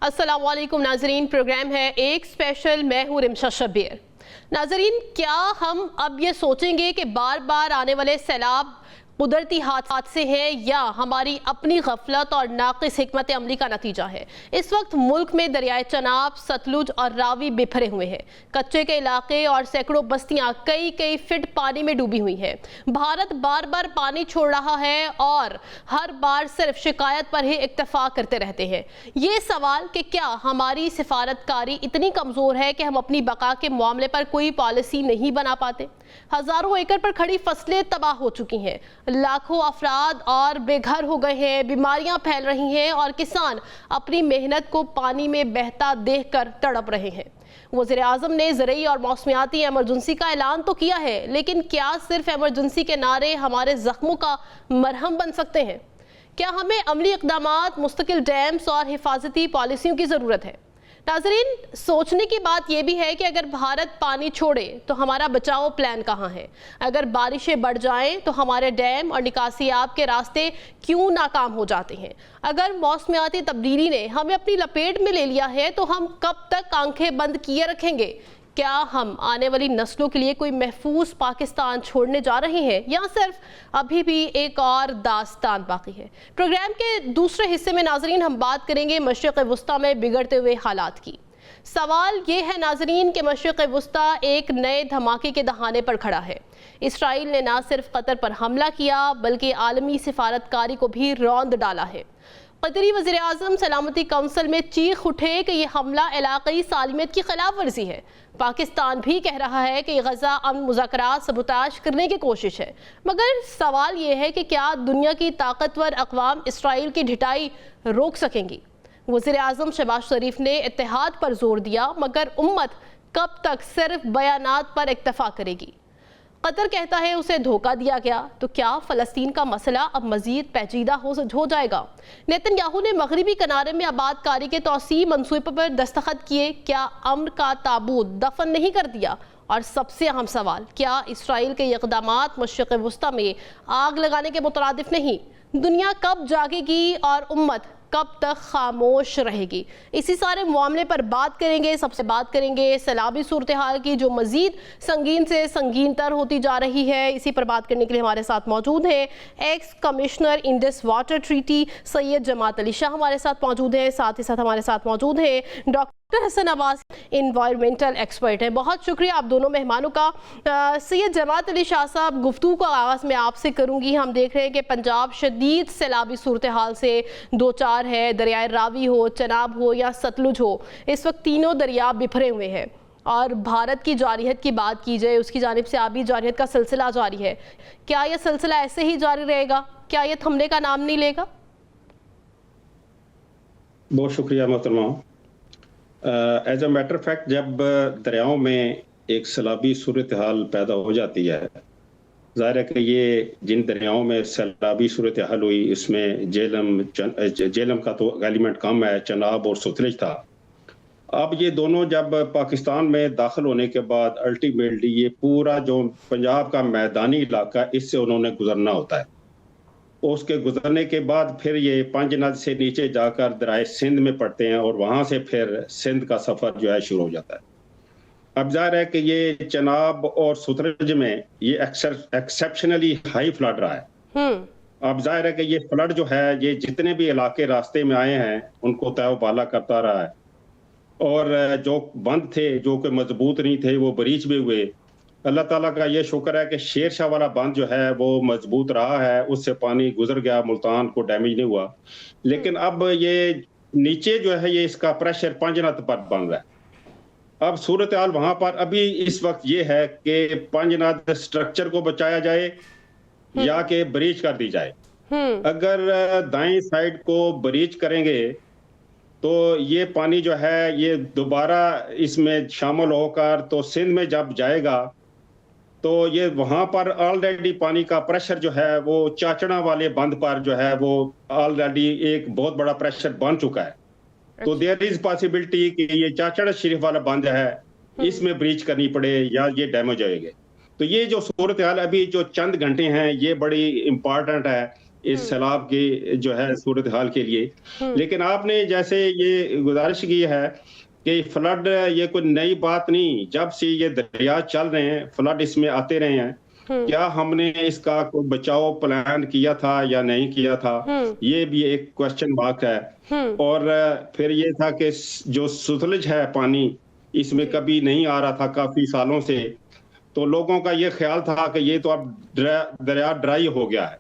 अस्सलाम वालेकुम नाजरीन, प्रोग्राम है एक स्पेशल। मैं हूँ रिमशा शब्बीर। नाजरीन, क्या हम अब ये सोचेंगे कि बार बार आने वाले सैलाब कुदरती हादसे हैं या हमारी अपनी गफलत और नाक़िस हिकमत अमली का नतीजा है? इस वक्त मुल्क में दरियाए चनाब, सतलुज और रावी बिखरे हुए हैं। कच्चे के इलाके और सैकड़ों बस्तियां कई फीट पानी में डूबी हुई हैं। भारत बार बार पानी छोड़ रहा है और हर बार सिर्फ शिकायत पर ही इक्तफा करते रहते हैं। ये सवाल कि क्या हमारी सिफारतकारी इतनी कमज़ोर है कि हम अपनी बका के मामले पर कोई पॉलिसी नहीं बना पाते? हजारों एकड़ पर खड़ी फसलें तबाह हो चुकी हैं, लाखों अफराद और बेघर हो गए हैं, बीमारियां फैल रही हैं और किसान अपनी मेहनत को पानी में बहता देखकर तड़प रहे हैं। वज़ीर-ए-आज़म ने ज़रूरी और मौसमियाती एमरजेंसी का ऐलान तो किया है, लेकिन क्या सिर्फ एमरजेंसी के नारे हमारे जख्मों का मरहम बन सकते हैं? क्या हमें अमली इक़दामात, मुस्तकिल डैम्स और हिफाजती पॉलिसियों की ज़रूरत है? नाज़रीन, सोचने की बात यह भी है कि अगर भारत पानी छोड़े तो हमारा बचाव प्लान कहाँ है? अगर बारिशें बढ़ जाएं तो हमारे डैम और निकासियाब के रास्ते क्यों नाकाम हो जाते हैं? अगर मौसमियाती तब्दीली ने हमें अपनी लपेट में ले लिया है तो हम कब तक आंखें बंद किए रखेंगे? क्या हम आने वाली नस्लों के लिए कोई महफूज पाकिस्तान छोड़ने जा रहे हैं या सिर्फ अभी भी एक और दास्तान बाकी है? प्रोग्राम के दूसरे हिस्से में नाजरीन हम बात करेंगे मशरिक़ वुस्ता में बिगड़ते हुए हालात की। सवाल ये है नाजरीन कि मशरिक़ वुस्ता एक नए धमाके के दहाने पर खड़ा है। इसराइल ने न सिर्फ कतर पर हमला किया बल्कि आलमी सिफारतकारी को भी रौंद डाला है। कतरी वज़ीर-ए-आज़म सलामती काउंसिल में चीख उठे कि यह हमला इलाक़ाई सालमियत की खिलाफ वर्जी है। पाकिस्तान भी कह रहा है कि गज़ा अमन मुज़ाकरात सबूताज करने की कोशिश है। मगर सवाल यह है कि क्या दुनिया की ताकतवर अक़वाम इसराइल की ढिठाई रोक सकेंगी? वज़ीर-ए-आज़म शहबाज शरीफ ने इत्तेहाद पर जोर दिया, मगर उम्मत कब तक सिर्फ बयानात पर इक्तफा करेगी? कतर कहता है उसे धोखा दिया गया, तो क्या फ़लस्तीन का मसला अब मज़ीद पेचीदा हो जाएगा? नेतन्याहू ने मगरिबी किनारे में आबादकारी के तौसीई मंसूबे पर दस्तखत किए, क्या अमन का ताबूत दफन नहीं कर दिया? और सबसे अहम सवाल, क्या इसराइल के इक़दामात मशरिक़ वुस्ता में आग लगाने के मुतरादिफ नहीं? दुनिया कब जागेगी और उम्मत कब तक खामोश रहेगी? इसी सारे मामले पर बात करेंगे। सबसे बात करेंगे सैलाबी सूरत हाल की, जो मजीद संगीन से संगीन तर होती जा रही है। इसी पर बात करने के लिए हमारे साथ मौजूद हैं ex commissioner Indus water treaty Syed Jamaat Ali Shah हमारे साथ मौजूद हैं। साथ ही साथ हमारे साथ मौजूद हैं doctor Hasan Abbas, environmental expert हैं। बहुत शुक्रिया आप दोनों मेहमानों का। सैयद जमात अली शाह साहब, गुफ्तगू का आगाज़ मैं आपसे करूँगी। हम देख रहे हैं कि पंजाब शदीद सैलाबी सूरत हाल से दो चार है, दरियाए रावी हो, चनाब हो या सतलुज हो, इस वक्त तीनों दरिया बिखरे हुए हैं। और भारत की जारियत की बात की जाए, उसकी जानिब से आबी जारियत का सिलसिला जारी है। क्या यह सिलसिला ऐसे ही जारी रहेगा? क्या यह थमने का नाम नहीं लेगा? बहुत शुक्रिया मोहतरमा। एज अ मैटर फैक्ट, जब दरियाओं में एक सैलाबी सूरत हाल पैदा हो जाती है, ज़ाहिर है कि ये जिन दरियाओं में सैलाबी सूरत हाल हुई इसमें जेलम का तो एलिमेंट कम है, चनाब और सतलुज था। अब ये दोनों जब पाकिस्तान में दाखिल होने के बाद अल्टीमेटली ये पूरा जो पंजाब का मैदानी इलाका, इससे उन्होंने गुजरना होता है। उसके गुजरने के बाद फिर ये पंजनद से नीचे जाकर दरियाए सिंध में पड़ते हैं और वहाँ से फिर सिंध का सफ़र जो है शुरू हो जाता है। अब जाहिर है कि ये चनाब और सतलुज में ये एक्सेप्शनली हाई फ्लड रहा है। अब जाहिर है कि ये फ्लड जो है ये जितने भी इलाके रास्ते में आए हैं उनको तैबाला करता रहा है, और जो बंद थे जो कि मजबूत नहीं थे वो ब्रीच भी हुए। अल्लाह ताला का ये शुक्र है कि शेर शाह वाला बंद जो है वो मजबूत रहा है, उससे पानी गुजर गया, मुल्तान को डैमेज नहीं हुआ। लेकिन अब ये नीचे जो है ये इसका प्रेशर पंजनद पर बन रहा है। अब सूरत हाल वहां पर अभी इस वक्त ये है कि पंजनद स्ट्रक्चर को बचाया जाए या कि ब्रीच कर दी जाए। अगर दाएं साइड को ब्रीच करेंगे तो ये पानी जो है ये दोबारा इसमें शामिल होकर तो सिंध में जब जाएगा तो ये वहां पर ऑलरेडी पानी का प्रेशर जो है वो चाचड़ा वाले बंद पर जो है वो ऑलरेडी एक बहुत बड़ा प्रेशर बन चुका है। तो देयर इज पॉसिबिलिटी कि ये चाचड़ा शरीफ वाला बंद है, इसमें ब्रीच करनी पड़े या ये डैमेज होएंगे। तो ये जो सूरत हाल अभी जो चंद घंटे हैं ये बड़ी इंपॉर्टेंट है इस सैलाब की जो है सूरत हाल के लिए। लेकिन आपने जैसे ये गुजारिश की है कि फ्लड ये कोई नई बात नहीं, जब से ये दरिया चल रहे हैं फ्लड इसमें आते रहे हैं। क्या हमने इसका कोई बचाव प्लान किया था या नहीं किया था, ये भी एक क्वेश्चन मार्क है। और फिर ये था कि जो सुतलज है पानी, इसमें कभी नहीं आ रहा था काफी सालों से, तो लोगों का ये ख्याल था कि ये तो अब दरिया ड्राई हो गया है।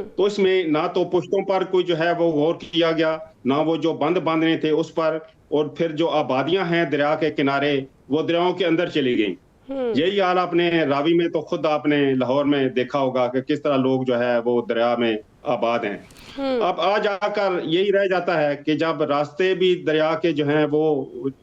तो इसमें ना तो पुश्तों पर कोई जो है वो गौर किया गया, ना वो जो बंद बांधने थे उस पर, और फिर जो आबादियां हैं दरिया के किनारे वो दरियाओं के अंदर चली गई। यही हाल आपने रावी में तो खुद आपने लाहौर में देखा होगा कि किस तरह लोग जो है वो दरिया में आबाद हैं। अब आ जाकर यही रह जाता है कि जब रास्ते भी दरिया के जो हैं वो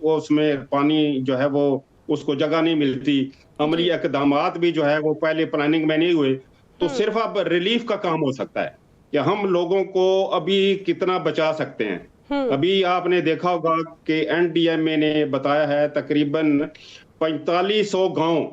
उसमें पानी जो है वो उसको जगह नहीं मिलती, अमली इकदामात भी जो है वो पहले प्लानिंग में नहीं हुए, तो सिर्फ अब रिलीफ का काम हो सकता है कि हम लोगों को अभी कितना बचा सकते हैं। अभी आपने देखा होगा कि एनडीएमए ने बताया है तकरीबन 4500 गांव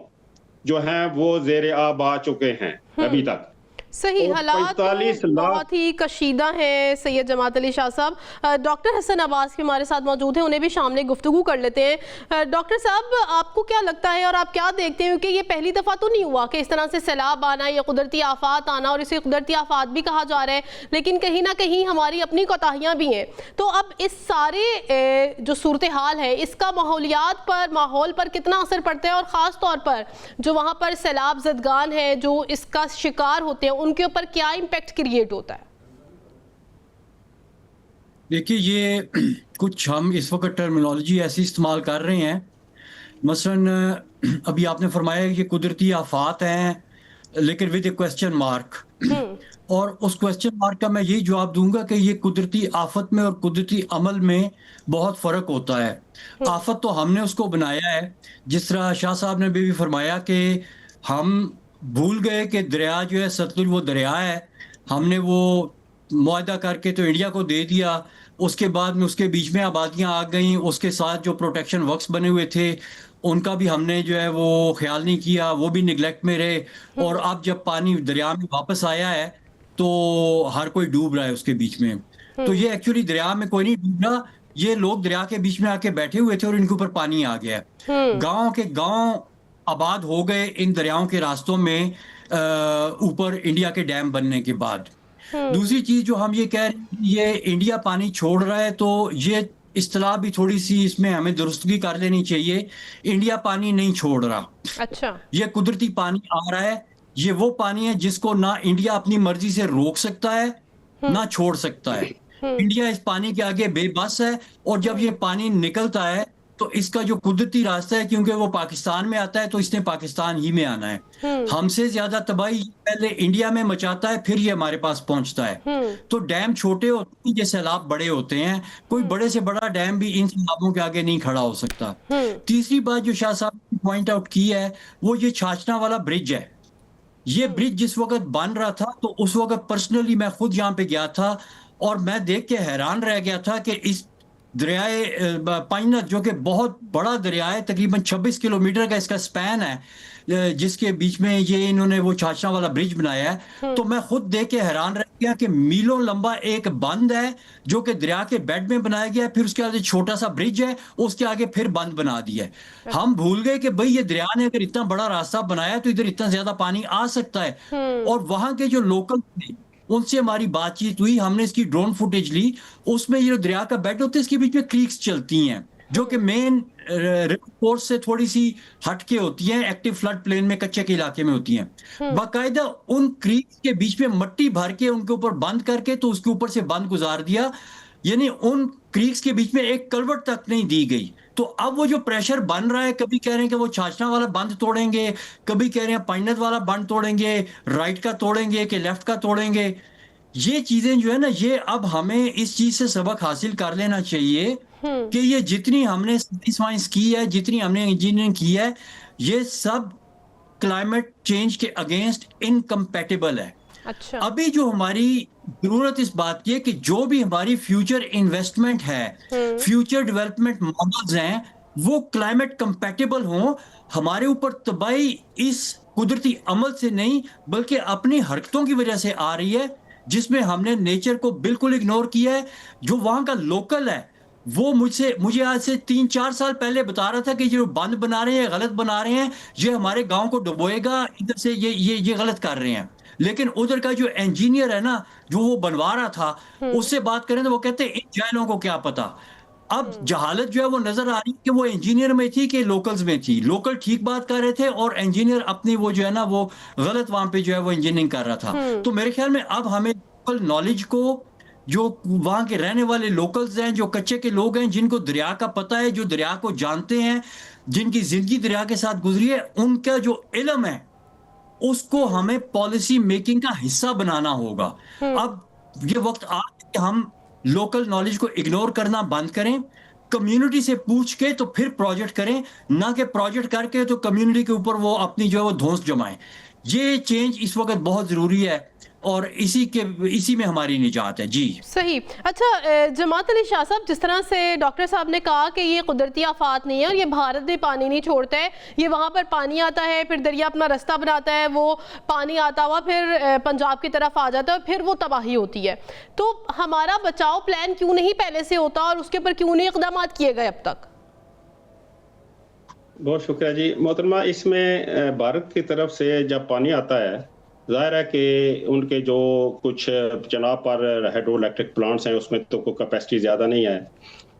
जो हैं वो ज़ेरे आब आ चुके हैं अभी तक। सही, हालात तो बहुत ही कशीदा है सैयद जमात अली शाह साहब। डॉक्टर हसन अब्बास भी हमारे साथ मौजूद हैं, उन्हें भी शामिल गुफ्तगू कर लेते हैं। डॉक्टर साहब, आपको क्या लगता है और आप क्या देखते हैं कि ये पहली दफ़ा तो नहीं हुआ कि इस तरह से सैलाब आना या कुदरती आफात आना, और इसे कुदरती आफात भी कहा जा रहा है, लेकिन कहीं ना कहीं हमारी अपनी कोताहियाँ भी हैं। तो अब इस सारे जो सूरत हाल है इसका माहौलियात पर, माहौल पर कितना असर पड़ता है, और ख़ास तौर पर जो वहाँ पर सैलाब ज़दगान है जो इसका शिकार होते हैं उनके ऊपर क्या इम्पैक्ट क्रिएट होता है? देखिए, ये कुछ हम इस वक्त टर्मिनोलॉजी ऐसी इस्तेमाल कर रहे हैं, मसलन अभी आपने फरमाया कि कुदरती आफात हैं लेकिन विद ए क्वेश्चन मार्क, और उस क्वेश्चन मार्क का मैं यही जवाब दूंगा कि ये कुदरती आफत में और कुदरती अमल में बहुत फ़र्क होता है। आफत तो हमने उसको बनाया है, जिस तरह शाह साहब ने भी फरमाया कि हम भूल गए कि दरिया जो है सतलुज वो दरिया है, हमने वो मुआहदा करके तो इंडिया को दे दिया, उसके बाद में उसके बीच में आबादियां आ गई, उसके साथ जो प्रोटेक्शन वर्क्स बने हुए थे उनका भी हमने जो है वो ख्याल नहीं किया, वो भी निगलेक्ट में रहे। और अब जब पानी दरिया में वापस आया है तो हर कोई डूब रहा है उसके बीच में। तो ये एक्चुअली दरिया में कोई नहीं डूब रहा, ये लोग दरिया के बीच में आके बैठे हुए थे और इनके ऊपर पानी आ गया। गाँव के गाँव आबाद हो गए इन दरियाओं के रास्तों में ऊपर इंडिया के डैम बनने के बाद। दूसरी चीज जो हम ये कह रहे हैं, ये इंडिया पानी छोड़ रहा है, तो ये इस्तिलाह भी थोड़ी सी इसमें हमें दुरुस्तगी कर लेनी चाहिए। इंडिया पानी नहीं छोड़ रहा, अच्छा, ये कुदरती पानी आ रहा है, ये वो पानी है जिसको ना इंडिया अपनी मर्जी से रोक सकता है ना छोड़ सकता है। इंडिया इस पानी के आगे बेबस है, और जब ये पानी निकलता है तो इसका जो कुदरती रास्ता है, क्योंकि वो पाकिस्तान में आता है तो इसने पाकिस्तान ही में आना है। हमसे ज्यादा तबाही पहले इंडिया में मचाता है, फिर ये हमारे पास पहुंचता है। तो डैम छोटे होते हैं, ये सैलाब बड़े होते हैं, कोई बड़े से बड़ा डैम भी इन सैलाबों के आगे नहीं खड़ा हो सकता। तीसरी बात जो शाह साहब ने पॉइंट आउट की है वो ये छाछना वाला ब्रिज है। ये ब्रिज जिस वक्त बन रहा था तो उस वक्त पर्सनली मैं खुद यहाँ पे गया था और मैं देख के हैरान रह गया था कि इस दरियाए पाइनत, जो कि बहुत बड़ा दरिया है, तकरीबन 26 किलोमीटर का इसका स्पैन है, जिसके बीच में ये इन्होंने वो छाछना वाला ब्रिज बनाया है, तो मैं खुद देख के हैरान रह गया कि मीलों लंबा एक बंद है जो कि दरिया के बेड में बनाया गया है, फिर उसके आगे छोटा सा ब्रिज है, उसके आगे फिर बंद बना दिया है। हम भूल गए कि भाई ये दरिया ने अगर इतना बड़ा रास्ता बनाया तो इधर इतना ज्यादा पानी आ सकता है। और वहां के जो लोकल थे उनसे हमारी बातचीत हुई, हमने इसकी ड्रोन फुटेज ली, उसमें ये दरिया का बेड होता है, इसके बीच में क्रीक्स चलती हैं जो कि मेन रिवर कोर्स से थोड़ी सी हटके होती हैं, एक्टिव फ्लड प्लेन में कच्चे के इलाके में होती हैं। बाकायदा उन क्रीक्स के बीच में मट्टी भर के उनके ऊपर बंद करके तो उसके ऊपर से बंद गुजार दिया, यानी उन क्रीक्स के बीच में एक कलवट तक नहीं दी गई। तो अब वो जो प्रेशर बन रहा है, कभी कह रहे हैं कि वो छाछना वाला बंद तोड़ेंगे, कभी कह रहे हैं पाइनत वाला बंद तोड़ेंगे, राइट का तोड़ेंगे कि लेफ्ट का तोड़ेंगे। ये चीजें जो है ना, ये अब हमें इस चीज से सबक हासिल कर लेना चाहिए कि ये जितनी हमने साइंस की है, जितनी हमने इंजीनियरिंग की है, ये सब क्लाइमेट चेंज के अगेंस्ट इनकम्पैटिबल है। अच्छा। अभी जो हमारी जरूरत इस बात की है कि जो भी हमारी फ्यूचर इन्वेस्टमेंट है, फ्यूचर डेवलपमेंट मॉडल्स हैं, वो क्लाइमेट कंपैटिबल हों। हमारे ऊपर तबाही इस कुदरती अमल से नहीं बल्कि अपनी हरकतों की वजह से आ रही है। जिसमें हमने नेचर को बिल्कुल इग्नोर किया है। जो वहां का लोकल है वो मुझे आज से 3-4 साल पहले बता रहा था कि जो बंद बना रहे हैं, गलत बना रहे हैं, ये हमारे गांव को डुबोएगा, इधर से ये गलत कर रहे हैं। लेकिन उधर का जो इंजीनियर है ना, जो वो बनवा रहा था, उससे बात करें तो वो कहते हैं इन जाहिलों को क्या पता। अब जहालत जो है वो नजर आ रही है कि वो इंजीनियर में थी कि लोकल्स में थी। लोकल ठीक बात कर रहे थे और इंजीनियर अपनी वो जो है ना वो गलत वहां पे जो है वो इंजीनियरिंग कर रहा था। तो मेरे ख्याल में अब हमें लोकल नॉलेज को, जो वहां के रहने वाले लोकल्स हैं, जो कच्चे के लोग हैं, जिनको दरिया का पता है, जो दरिया को जानते हैं, जिनकी जिंदगी दरिया के साथ गुजरी है, उनका जो इल्म है उसको हमें पॉलिसी मेकिंग का हिस्सा बनाना होगा। अब ये वक्त आ गया कि हम लोकल नॉलेज को इग्नोर करना बंद करें, कम्युनिटी से पूछ के तो फिर प्रोजेक्ट करें, ना कि प्रोजेक्ट करके तो कम्युनिटी के ऊपर वो अपनी जो है वो धौंस जमाएं। ये चेंज इस वक्त बहुत जरूरी है और इसी में हमारी निजात है। जी सही। अच्छा जमात अली शाह साहब, जिस तरह से डॉक्टर साहब ने कहा कि ये कुदरती आफात नहीं है और ये भारत में पानी नहीं छोड़ता है, ये वहाँ पर पानी आता है, फिर दरिया अपना रास्ता बनाता है, वो पानी आता हुआ फिर पंजाब की तरफ आ जाता है, फिर वो तबाही होती है। तो हमारा बचाव प्लान क्यों नहीं पहले से होता और उसके ऊपर क्यों नहीं इकदाम किए गए अब तक? बहुत शुक्रिया जी मोहतरमा। इसमें भारत की तरफ से जब पानी आता है, जाहिर है कि उनके जो कुछ जनाब पर हाइड्रो इलेक्ट्रिक प्लांट्स हैं उसमें तो कोई कैपेसिटी ज़्यादा नहीं है।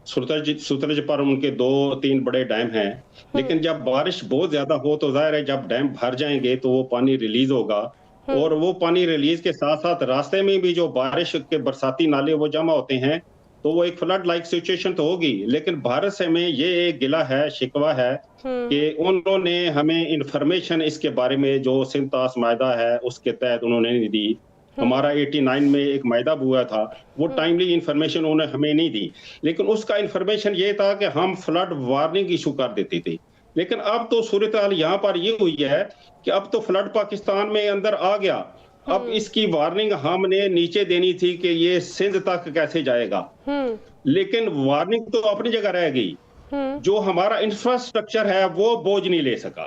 सुतलज पर उनके 2-3 बड़े डैम हैं, लेकिन जब बारिश बहुत ज़्यादा हो तो जाहिर है जब डैम भर जाएंगे तो वो पानी रिलीज होगा, और वो पानी रिलीज के साथ साथ रास्ते में भी जो बारिश के बरसाती नाले वो जमा होते हैं, तो वो एक फ्लड लाइक सिचुएशन तो होगी। लेकिन भारत से में ये एक गिला है, शिकवा है कि उन्होंने हमें इंफॉर्मेशन इसके बारे में, जो सिंध तास मायदा है उसके तहत उन्होंने नहीं दी। हमारा 89 में एक मायदा हुआ था, वो टाइमली इंफॉर्मेशन उन्होंने हमें नहीं दी। लेकिन उसका इंफॉर्मेशन ये था कि हम फ्लड वार्निंग इशू कर देते थे। लेकिन अब तो सूरत हाल यहाँ पर ये हुई है कि अब तो फ्लड पाकिस्तान में अंदर आ गया। अब इसकी वार्निंग हमने नीचे देनी थी कि ये सिंध तक कैसे जाएगा, लेकिन वार्निंग तो अपनी जगह रह गई। जो हमारा इंफ्रास्ट्रक्चर है वो बोझ नहीं ले सका।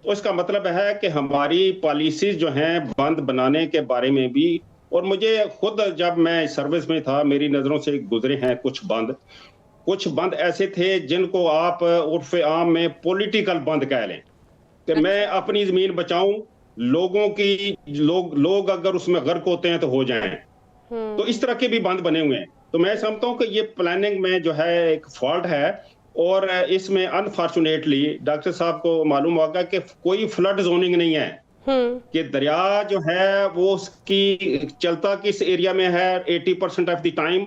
तो इसका मतलब है कि हमारी पॉलिसीज जो हैं बंद बनाने के बारे में भी, और मुझे खुद जब मैं सर्विस में था मेरी नजरों से गुजरे हैं कुछ बंद ऐसे थे जिनको आप उर्फ आम में पॉलिटिकल बंद कह लें कि मैं अपनी जमीन बचाऊं, लोगों की लोग अगर उसमें गर्क होते हैं तो हो जाएं। तो इस तरह के भी बंद बने हुए हैं। तो मैं समझता हूं कि ये प्लानिंग में जो है एक फॉल्ट है, और इसमें अनफॉर्चुनेटली डॉक्टर साहब को मालूम होगा कि कोई फ्लड जोनिंग नहीं है, कि दरिया जो है वो उसकी चलता किस एरिया में है 80% ऑफ द टाइम।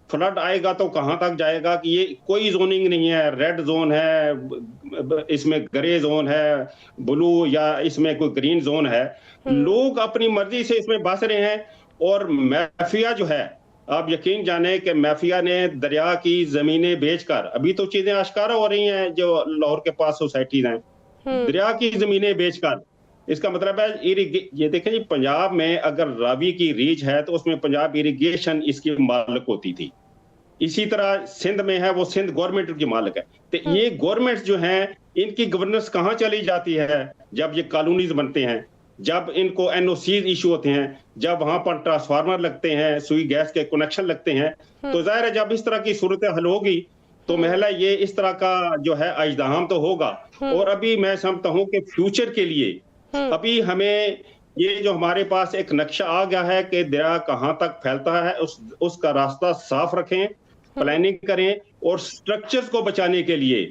फ्लड आएगा तो कहां तक जाएगा कि ये कोई जोनिंग नहीं है, रेड जोन है, इसमें ग्रे जोन है, ब्लू, या इसमें कोई ग्रीन जोन है। लोग अपनी मर्जी से इसमें बस रहे हैं, और माफिया जो है, आप यकीन जाने कि माफिया ने दरिया की जमीनें बेचकर, अभी तो चीजें आश्कारा हो रही हैं जो लाहौर के पास सोसाइटीज हैं, दरिया की जमीनें बेचकर, इसका मतलब है ये देखें जी, पंजाब में अगर रावी की रीच है तो उसमें पंजाब इरिगेशन इसकी मालिक होती थी। इसी तरह सिंध में है, वो सिंध गवर्नमेंट की मालिक है। तो ये गवर्नमेंट जो है इनकी गवर्नेंस कहाँ चली जाती है जब ये कॉलोनीज बनते हैं, जब इनको एनओसीज इशू होते हैं, जब वहां पर ट्रांसफार्मर लगते हैं, सुई गैस के कनेक्शन लगते हैं। तो जाहिर है जब इस तरह की सूरत हल होगी तो महला ये इस तरह का जो है अजदाहम तो होगा। और अभी मैं समझता हूँ कि फ्यूचर के लिए अभी हमें ये जो हमारे पास एक नक्शा आ गया है कि दरिया कहाँ तक फैलता है, उसका रास्ता साफ रखें, प्लानिंग करें, और स्ट्रक्चर्स को बचाने के लिए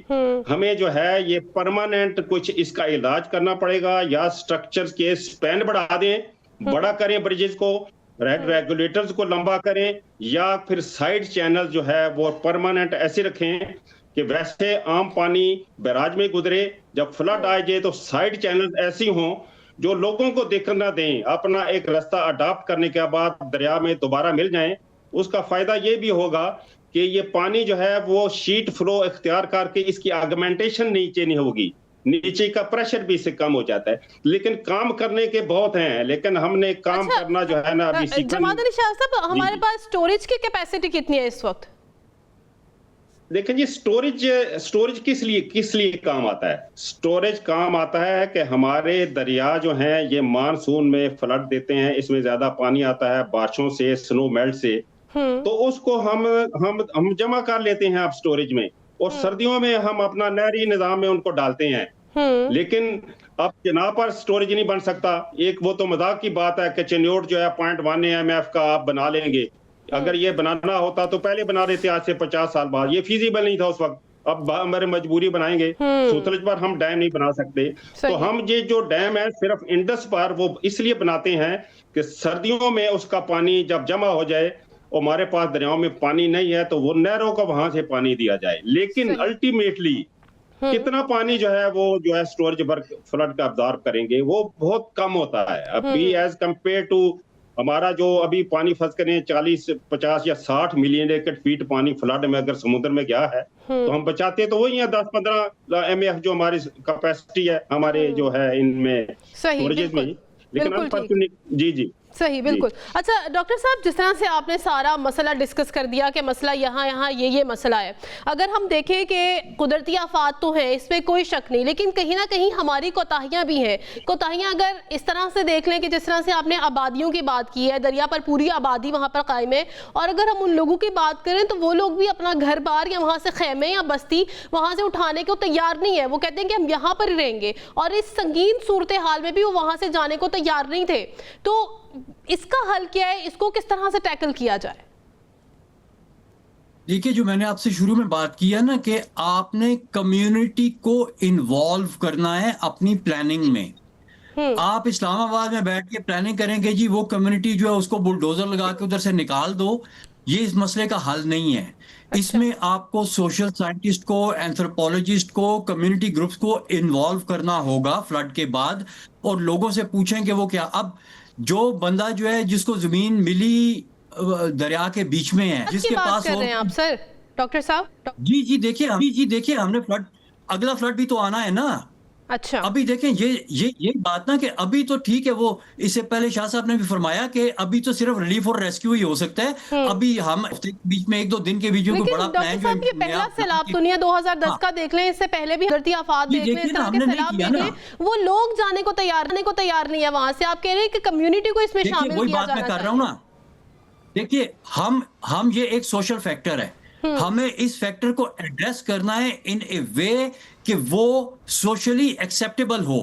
हमें जो है ये परमानेंट कुछ इसका इलाज करना पड़ेगा, या स्ट्रक्चर्स के स्पैन बढ़ा दें, बड़ा करें ब्रिजेस को, रेगुलेटर्स को लंबा करें, या फिर साइड चैनल जो है वो परमानेंट ऐसे रखें कि वैसे आम पानी बैराज में गुजरे, जब फ्लड आ जाए तो साइड चैनल ऐसी हों जो लोगों को देखना दें, अपना एक रास्ता अडॉप्ट करने के बाद दरिया में दोबारा मिल जाएं। उसका फायदा ये भी होगा कि ये पानी जो है वो शीट फ्लो इख्तियार करके इसकी आगमेंटेशन नीचे नहीं होगी, नीचे का प्रेशर भी इससे कम हो जाता है। लेकिन काम करने के बहुत हैं, लेकिन हमने काम करना जो है ना अभी जमात अली शाह साहब, हमारे पास स्टोरेज की कैपेसिटी कितनी है इस वक्त? देखिए जी, स्टोरेज किस लिए काम आता है? स्टोरेज काम आता है कि हमारे दरिया जो हैं ये मानसून में फ्लड देते हैं, इसमें ज्यादा पानी आता है बारिशों से, स्नो मेल्ट से, हम्म। तो उसको हम जमा कर लेते हैं आप स्टोरेज में, और सर्दियों में हम अपना नहरी निजाम में उनको डालते हैं। हम्म। लेकिन अब चिनाब पर स्टोरेज नहीं बन सकता। एक वो तो मजाक की बात है कि चिन्योट जो है 0.1 AMF का आप बना लेंगे। अगर ये बनाना होता तो पहले बना देते, आज से 50 साल बाद। ये फीजिबल नहीं था उस वक्त। अब हमारे मजबूरी बनाएंगे, सूतलज पर हम डैम नहीं बना सकते। तो हम ये जो डैम है सिर्फ इंडस पर वो इसलिए बनाते हैं कि सर्दियों में उसका पानी जब जमा हो जाए, और हमारे पास दरियाओं में पानी नहीं है, तो वो नहरों को वहां से पानी दिया जाए। लेकिन अल्टीमेटली कितना पानी जो है वो जो है स्टोरेज फ्लड का अब्जॉर्ब करेंगे, वो बहुत कम होता है अभी एज कंपेयर टू हमारा जो अभी पानी फंस करें 40, 50 या 60 मिलियन एकड़ फीट पानी फ्लड में अगर समुद्र में गया है, तो हम बचाते तो वही है 10-15 MF जो हमारी कैपेसिटी है हमारे जो है इनमें स्टोरेजेस में। लेकिन अनफॉर्चुनेटली जी सही, बिल्कुल। अच्छा डॉक्टर साहब, जिस तरह से आपने सारा मसला डिस्कस कर दिया कि मसला यहाँ ये मसला है, अगर हम देखें कि कुदरती आफात तो है, इसमें कोई शक नहीं, लेकिन कहीं ना कहीं हमारी कोताहियाँ भी हैं। कोताहियाँ अगर इस तरह से देख लें कि जिस तरह से आपने आबादियों की बात की है, दरिया पर पूरी आबादी वहाँ पर कायम है, और अगर हम उन लोगों की बात करें तो वो लोग भी अपना घर बार या वहाँ से खेमे या बस्ती वहाँ से उठाने को तैयार नहीं है। वो कहते हैं कि हम यहाँ पर ही रहेंगे, और इस संगीन सूरत हाल में भी वो वहाँ से जाने को तैयार नहीं थे। तो इसका हल क्या है? इसको किस तरह से टैकल किया जाए? देखिए, जो मैंने आपसे शुरू में बात की है ना कि आपने कम्युनिटी को इन्वॉल्व करना है अपनी प्लानिंग में। आप इस्लामाबाद में बैठ के प्लानिंग करेंगे जी वो कम्युनिटी जो है उसको बुलडोजर लगा के उधर से निकाल दो, ये इस मसले का हल नहीं है। इसमें आपको सोशल साइंटिस्ट को, एंथ्रोपोलॉजिस्ट को, कम्युनिटी ग्रुप्स को इन्वॉल्व करना होगा फ्लड के बाद, और लोगों से पूछें कि वो क्या। अब जो बंदा जो है जिसको जमीन मिली दरिया के बीच में है, जिसके पास कर रहे हैं आप सर, डॉक्टर साहब? जी देखिए हमने फ्लड, अगला फ्लड भी तो आना है ना। अच्छा, अभी देखें ये बात ना कि अभी तो ठीक है, वो इससे पहले शाह साहब ने भी फरमाया कि अभी तो सिर्फ रिलीफ और रेस्क्यू ही हो सकता है। अभी हम बीच में 1-2 दिन के बीच में कोई बड़ा प्लान जो ये पहला सैलाब दुनिया 2010 का देख लें, इससे पहले भी कुदरती आफात देख लें, इस तरह के सैलाब देख लें, वो लोग जाने को तैयार नहीं है वहां से। आप कह रहे हैं कि कम्युनिटी को इसमें शामिल किया जाना चाहिए। मैं कर रहा हूं ना, देखिए हम ये एक सोशल फैक्टर है, हमें इस फैक्टर को एड्रेस करना है इन ए वे कि वो सोशली एक्सेप्टेबल हो।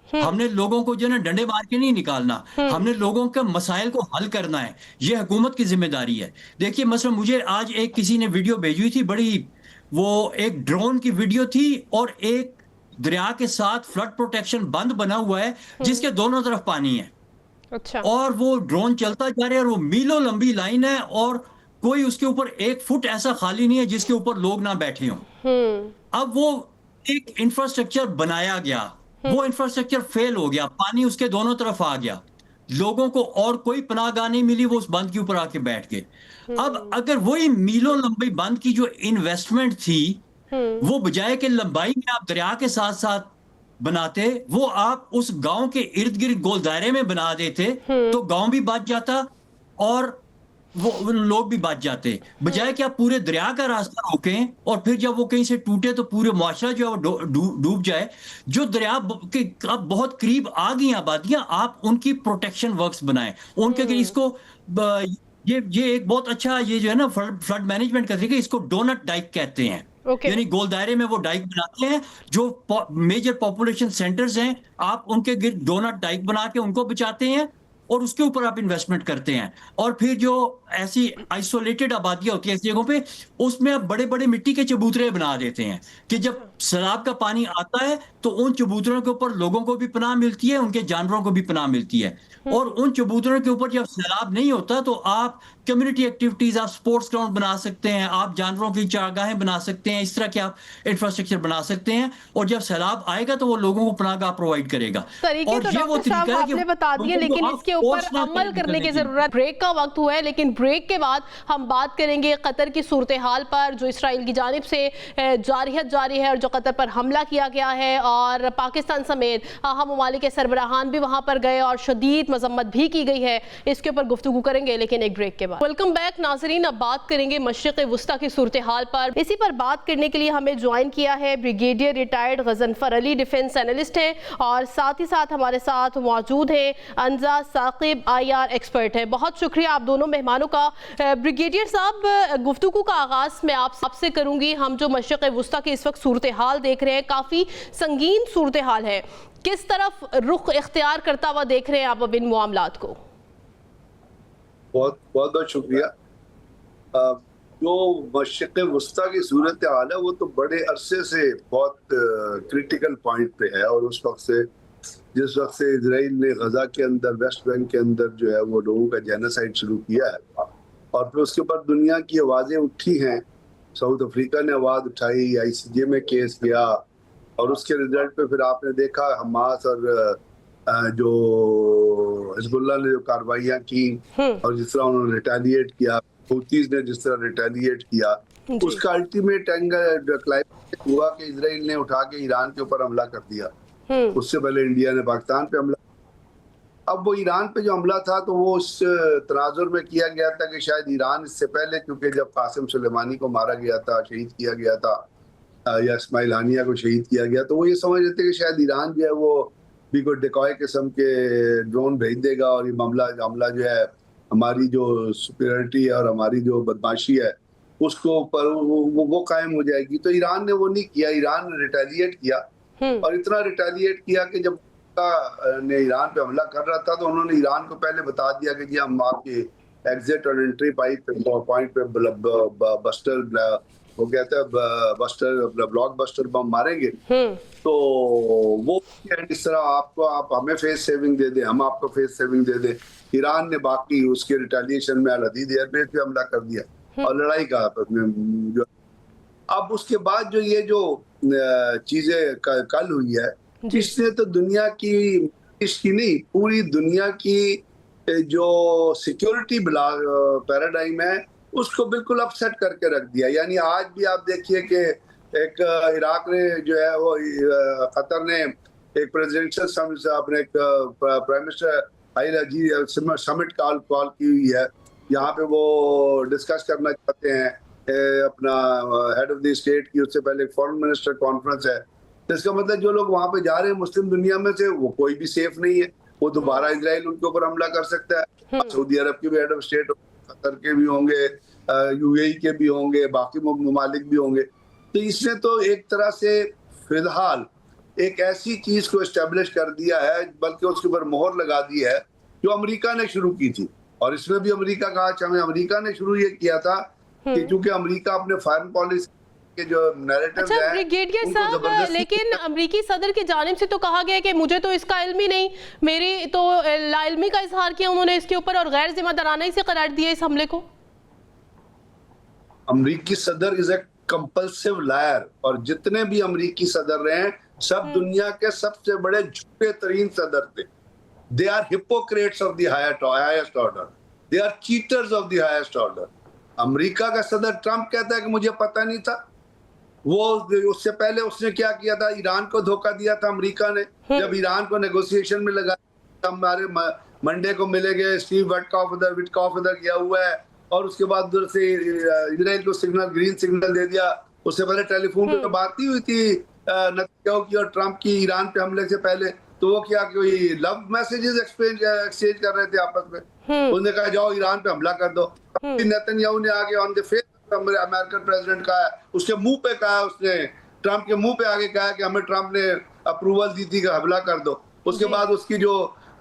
हमने लोगों को जो है डंडे मार के नहीं निकालना, हमने लोगों के मसाइल को हल करना है, ये हुकूमत की जिम्मेदारी है। देखिए मसलन मुझे आज एक किसी ने वीडियो भेजी हुई थी, बड़ी वो एक ड्रोन की वीडियो थी, और एक दरिया के साथ फ्लड प्रोटेक्शन बंद बना हुआ है जिसके दोनों तरफ पानी है। अच्छा। और वो ड्रोन चलता जा रहा है, और वो मीलों लंबी लाइन है, और कोई उसके ऊपर 1 फुट ऐसा खाली नहीं है जिसके ऊपर लोग ना बैठे हों। अब वो एक इंफ्रास्ट्रक्चर बनाया गया, वो इंफ्रास्ट्रक्चर फेल हो गया, पानी उसके दोनों तरफ आ गया, लोगों को और कोई पनाहगाह नहीं मिली, वो उस बंद के ऊपर आके बैठ गए। अब अगर वही मीलों लंबी बंद की जो इन्वेस्टमेंट थी, वो बजाय के लंबाई में आप दरिया के साथ साथ बनाते, वो आप उस गांव के इर्द गिर्द गोल दायरे में बना देते, तो गांव भी बच जाता और वो लोग भी बच जाते, बजाय कि आप पूरे दरिया का रास्ता रोकें और फिर जब वो कहीं से टूटे तो पूरे मुआशरा जो है डूब जाए। जो दरिया के अब बहुत करीब आ गई आबादियां, आप उनकी प्रोटेक्शन वर्क्स बनाएं, उनके इसको ये एक बहुत अच्छा ये जो है ना फ्लड मैनेजमेंट का तरीका, इसको डोनट डाइक कहते हैं। यानी गोल दायरे में वो डाइक बनाते हैं, जो मेजर पॉपुलेशन सेंटर्स हैं, आप उनके गिर्द डोनट डाइक बना के उनको बचाते हैं, और उसके ऊपर आप इन्वेस्टमेंट करते हैं। और फिर जो ऐसी आइसोलेटेड आबादियां होती है ऐसी जगहों पे, उसमें आप बड़े बड़े मिट्टी के चबूतरे बना देते हैं कि जब सैलाब का पानी आता है तो उन चबूतरों के ऊपर लोगों को भी पनाह मिलती है, उनके जानवरों को भी पनाह मिलती है। और उन चबूतरों के ऊपर जब सैलाब नहीं होता तो आप कम्युनिटी एक्टिविटीज, आप स्पोर्ट्स ग्राउंड बना सकते हैं, आप जानवरों की चारगाहें बना सकते हैं, इस तरह के आप इंफ्रास्ट्रक्चर बना सकते हैं, और जब सैलाब आएगा तो वो लोगों को पनाहगाह प्रोवाइड करेगा। और ये वो तरीका है कि आपने बता दिया, लेकिन इसके ऊपर Force ना अमल करें करने की निकलने की। जरूरत। ब्रेक का वक्त हुआ है, लेकिन ब्रेक के बाद हम बात करेंगे कतर की सूरत हाल पर, जो इसराइल की जानिब से जारहियत जारी है और जो कतर पर हमला किया गया है, और पाकिस्तान समेत हम ममालिक के सरबराहान भी वहां पर गए और शदीद मजम्मत भी की गई है। इसके ऊपर गुफ्तगू करेंगे, लेकिन एक ब्रेक के बाद। वेलकम बैक नाजरीन, अब बात करेंगे मशरिक़ वुस्ता की सूरत हाल पर। इसी पर बात करने के लिए हमें ज्वाइन किया है brigadier retired Ghazanfar Ali, defence analyst हैं, और साथ ही साथ हमारे साथ मौजूद हैं अंजा साकिब, IR एक्सपर्ट है। बहुत शुक्रिया आप दोनों मेहमानों का। ब्रिगेडियर साहब, गुफ्तगू का आगाज़ मैं आपसे करूंगी। हम जो मशरिक़ वुस्ता की इस वक्त सूरत हाल देख रहे हैं, काफ़ी संगीन सूरत हाल है, किस तरफ रुख इख्तियार करता हुआ देख रहे हैं आप अब इन मामलात को? बहुत बहुत शुक्रिया। जो मशरिक़ वुस्ता की सूरत हाल है वो तो बड़े अरसे से बहुत क्रिटिकल पॉइंट पे है, और उस वक्त से जिस वक्त से इजराइल ने गजा के अंदर, वेस्ट बैंक के अंदर जो है वो लोगों का जेनोसाइड शुरू किया है, और फिर उसके ऊपर दुनिया की आवाज़ें उठी हैं। साउथ अफ्रीका ने आवाज़ उठाई, ICJ में केस किया, और उसके रिजल्ट पे फिर आपने देखा हमास और जो हिजबुल्लाह ने जो कार्रवाइयाँ की और जिस तरह उन्होंने रिटेलिएट किया, हूतीज ने जिस तरह रिटेलिएट किया, उसका अल्टीमेट एंगल क्लाइमेक्स हुआ कि इजराइल ने उठा के ईरान के ऊपर हमला कर दिया। उससे पहले इंडिया ने पाकिस्तान पे हमला। अब वो ईरान पे जो हमला था तो वो उस तनाजुर में किया गया था कि शायद ईरान इससे पहले, क्योंकि जब कासिम सुलेमानी को मारा गया था, शहीद किया गया था, या इस्माइल हानिया को शहीद किया गया, तो वो ये समझ रहे थे कि शायद ईरान जो है वो भी कोई डिकॉय किस्म के ड्रोन भेज देगा और ये हमला जो है हमारी जो सुपीरियरिटी है और हमारी जो बदमाशी है उसको पर वो कायम हो जाएगी। तो ईरान ने वो नहीं किया, ईरान ने रिटेलिएट किया, और इतना रिटेलिएट किया कि जब ने ईरान पे हमला कर रहा था तो उन्होंने ईरान को पहले बता दिया कि जी हम आपके एग्जिट और एंट्री पॉइंट पे बस्टर, वो कहता है बस्टर, ब्लॉक बस्टर बम मारेंगे। तो वो इस तरह आप हमें फेस सेविंग दे दे, हम आपको फेस सेविंग दे दे। ईरान ने बाकी उसके रिटेलिएशन में अल हदीद एयरबेस पे हमला कर दिया और लड़ाई का जो। अब उसके बाद जो ये जो चीजें कल हुई है, इसने तो दुनिया की, इसकी नहीं पूरी दुनिया की जो सिक्योरिटी पैराडाइम है उसको बिल्कुल अपसेट करके रख दिया। यानी आज भी आप देखिए कि एक इराक ने जो है वो कतर ने एक प्रेसिडेंशियल समिट से अपने एक प्राइम मिनिस्टर समिट कॉल की हुई है, यहाँ पे वो डिस्कस करना चाहते हैं अपना हेड ऑफ द स्टेट की। उससे पहले फॉरेन मिनिस्टर कॉन्फ्रेंस है, तो इसका मतलब जो लोग वहां पे जा रहे हैं मुस्लिम दुनिया में से, वो कोई भी सेफ नहीं है। वो दोबारा इजराइल उनके ऊपर हमला कर सकता है। सऊदी अरब के भी हेड ऑफ स्टेट, कतर के भी होंगे, UAE के भी होंगे, बाकी ममालिक भी होंगे। तो इसने तो एक तरह से फिलहाल एक ऐसी चीज को एस्टेब्लिश कर दिया है, बल्कि उसके ऊपर मोहर लगा दी है जो अमेरिका ने शुरू की थी। और इसमें भी अमेरिका का अमेरिका ने शुरू ये किया था कि चूंकि अमेरिका अपने फॉरेन पॉलिसी के जो नैरेटिव्स हैं, ब्रिगेडियर साहब, लेकिन अमेरिकी सदर की जानिब से तो कहा गया कि मुझे तो इसका इल्म ही नहीं, मेरी तो लाइल्मी का इजहार किया उन्होंने इसके ऊपर और गैर जिम्मेदाराना से करार दिया इस हमले को। अमेरिकी सदर इज ए कंपल्सिव लायर, और जितने भी अमेरिकी सदर रहे हैं सब दुनिया के सबसे बड़े झूठे तरीन सदर थे। They are hypocrites of the highest order, they are cheaters of the highest order. America का सदर ट्रंप कहता है कि मुझे पता नहीं था। वो उससे पहले उसने क्या किया था, ईरान को धोखा दिया था अमेरिका ने, जब ईरान को नेगोशिएशन में लगाया। हमारे मंडे को मिलेंगे, स्टीव विटकॉफ इधर गया हुआ है, और उसके बाद उधर से इजराइल को सिग्नल, ग्रीन सिग्नल दे दिया। उससे पहले टेलीफोन पे बात नहीं हुई थी नेतन्याहू की और ट्रंप की ईरान पे हमले से पहले, तो वो क्या कोई लव मैसेजेस एक्सचेंज कर रहे थे आपस में। उसने कहा जाओ ईरान पे हमला कर दो। नेतन्याहू ने आगे on the face American president का है, उसके मुंह पे कहा, उसने ट्रंप के मुंह पे आगे कहा कि हमें ट्रंप ने अप्रूवल दी थी कि हमला कर दो। उसके बाद उसकी जो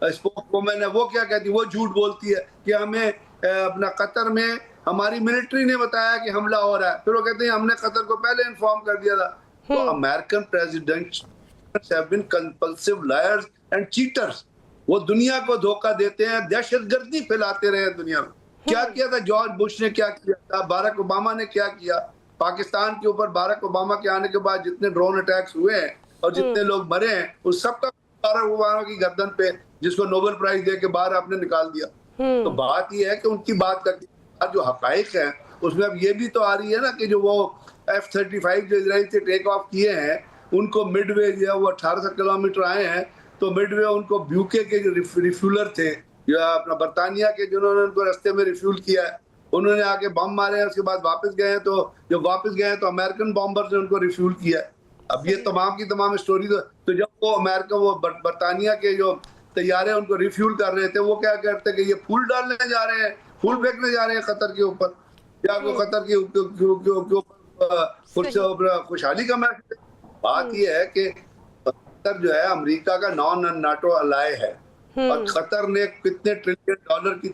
स्पोक्सवुमन है वो क्या कहती है, वो झूठ बोलती है कि हमें अपना कतर में हमारी मिलिट्री ने बताया कि हमला हो रहा है। फिर वो कहते हैं हमने कतर को पहले इन्फॉर्म कर दिया था। तो American presidents have been compulsive liars and cheaters. वो दुनिया को धोखा देते हैं, दहशतगर्दी फैलाते रहे दुनिया में। क्या किया था जॉर्ज बुश ने, क्या किया था बाराक ओबामा ने, क्या किया पाकिस्तान के ऊपर। बाराक ओबामा के आने के बाद जितने ड्रोन अटैक्स हुए हैं और जितने लोग मरे हैं, उस सब का बाराक ओबामा की गर्दन पे, जिसको नोबेल प्राइज दे के बाहर आपने निकाल दिया। तो बात ये है कि उनकी बात करके जो हकाइक है उसमें अब ये भी तो आ रही है ना कि जो वो F-35 जो इजराइल से टेक ऑफ किए हैं, उनको मिडवे जो है वो 1800 किलोमीटर आए हैं, तो मिडवे उनको ब्यूके के जो रिफ्यूलर थे या अपना बर्तानिया के, जिन्होंने उनको रास्ते में रिफ्यूल किया है, उन्होंने आके बम मारे हैं, उसके बाद वापस गए हैं, तो जब वापस गए हैं तो अमेरिकन बॉम्बर ने उनको रिफ्यूल किया है। अब ये तमाम की तमाम स्टोरी तो जब वो अमेरिका वो बर्तानिया के जो तैयारे उनको रिफ्यूल कर रहे थे, वो क्या करते कि ये फूल डालने जा रहे हैं, फूल फेंकने जा रहे हैं कतर के ऊपर, या वो कतर के ऊपर खुशहाली का मैसेज। बात ये है कि कतर जो है अमेरिका का नॉन नाटो अलाय है, और कतर ने कितने ट्रिलियन डॉलर की